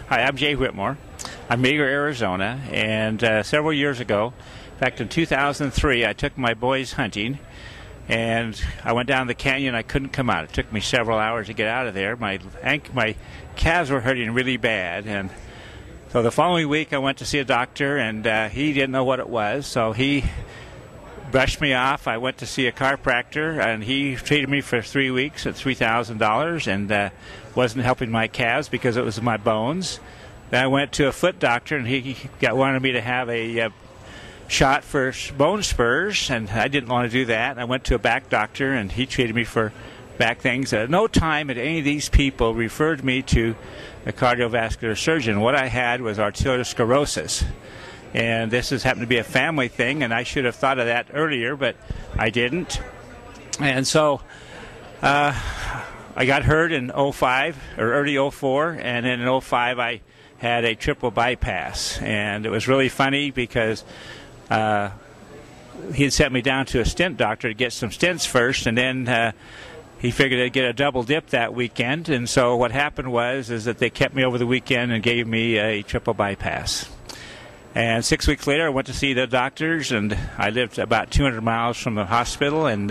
Hi, I'm Jay Whitmore. I'm Meager, Arizona, and several years ago, in fact in 2003, I took my boys hunting, and I went down the canyon. I couldn't come out. It took me several hours to get out of there. My calves were hurting really bad, and so the following week I went to see a doctor, and he didn't know what it was, so he brushed me off. I went to see a chiropractor, and he treated me for 3 weeks at $3,000, and wasn't helping my calves because it was my bones. Then I went to a foot doctor, and he wanted me to have a shot for bone spurs, and I didn't want to do that. And I went to a back doctor, and he treated me for back things. At no time had any of these people referred me to a cardiovascular surgeon. What I had was arteriosclerosis. And this has happened to be a family thing, and I should have thought of that earlier, but I didn't. And so I got hurt in 05 or early 04, and then in 05 I had a triple bypass. And it was really funny because he had sent me down to a stent doctor to get some stents first, and then he figured I'd get a double dip that weekend. And so what happened was that they kept me over the weekend and gave me a triple bypass. And 6 weeks later, I went to see the doctors, and I lived about 200 miles from the hospital. And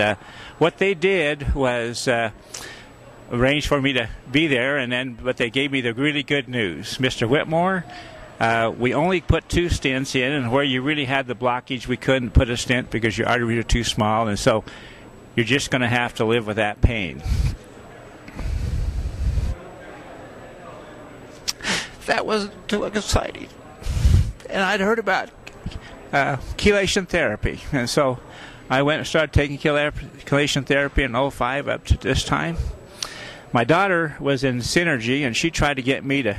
what they did was arrange for me to be there, but they gave me the really good news. Mr. Whitmore, we only put 2 stents in, and where you really had the blockage, we couldn't put a stent because your arteries are too small, and so you're just going to have to live with that pain. That wasn't too exciting. And I'd heard about chelation therapy, and so I went and started taking chelation therapy in 05 up to this time. My daughter was in Synergy, and she tried to get me to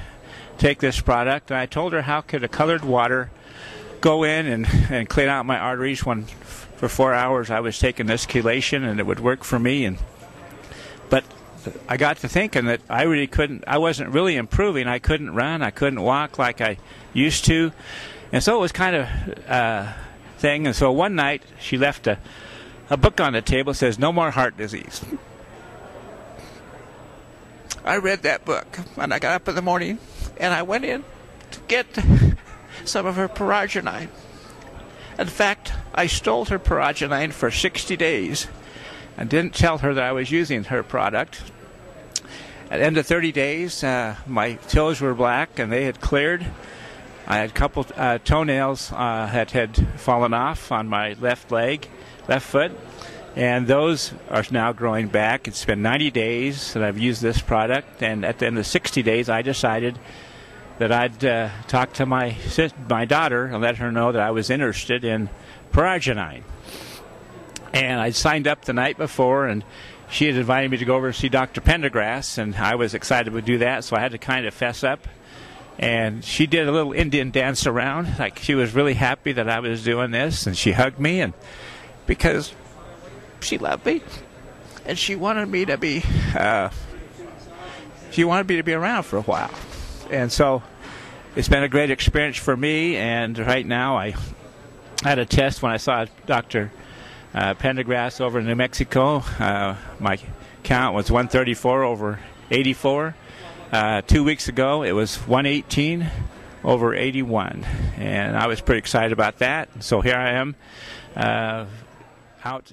take this product, and I told her how could a colored water go in and clean out my arteries when for 4 hours I was taking this chelation, and it would work for me. But I got to thinking that I wasn't really improving. I couldn't run, I couldn't walk like I used to, and so it was kind of a thing. And so one night she left a book on the table that says "No More Heart Disease." I read that book, and I got up in the morning, and I went in to get some of her pyrogenine. In fact, I stole her pyrogenine for 60 days and didn't tell her that I was using her product. At the end of 30 days, my toes were black, and they had cleared. I had a couple toenails that had fallen off on my left foot, and those are now growing back. It's been 90 days that I've used this product, and at the end of 60 days, I decided that I'd talk to my daughter and let her know that I was interested in pyrogenine. And I'd signed up the night before, and she had invited me to go over and see Dr. Pendergrass, and I was excited to do that, so I had to kind of fess up. And she did a little Indian dance around, like she was really happy that I was doing this, and she hugged me, and because she loved me, and she wanted me to be around for a while. And so it's been a great experience for me, and right now I had a test when I saw Dr. Pendergrass over in New Mexico. My count was 134 over 84. 2 weeks ago it was 118 over 81, and I was pretty excited about that. So here I am out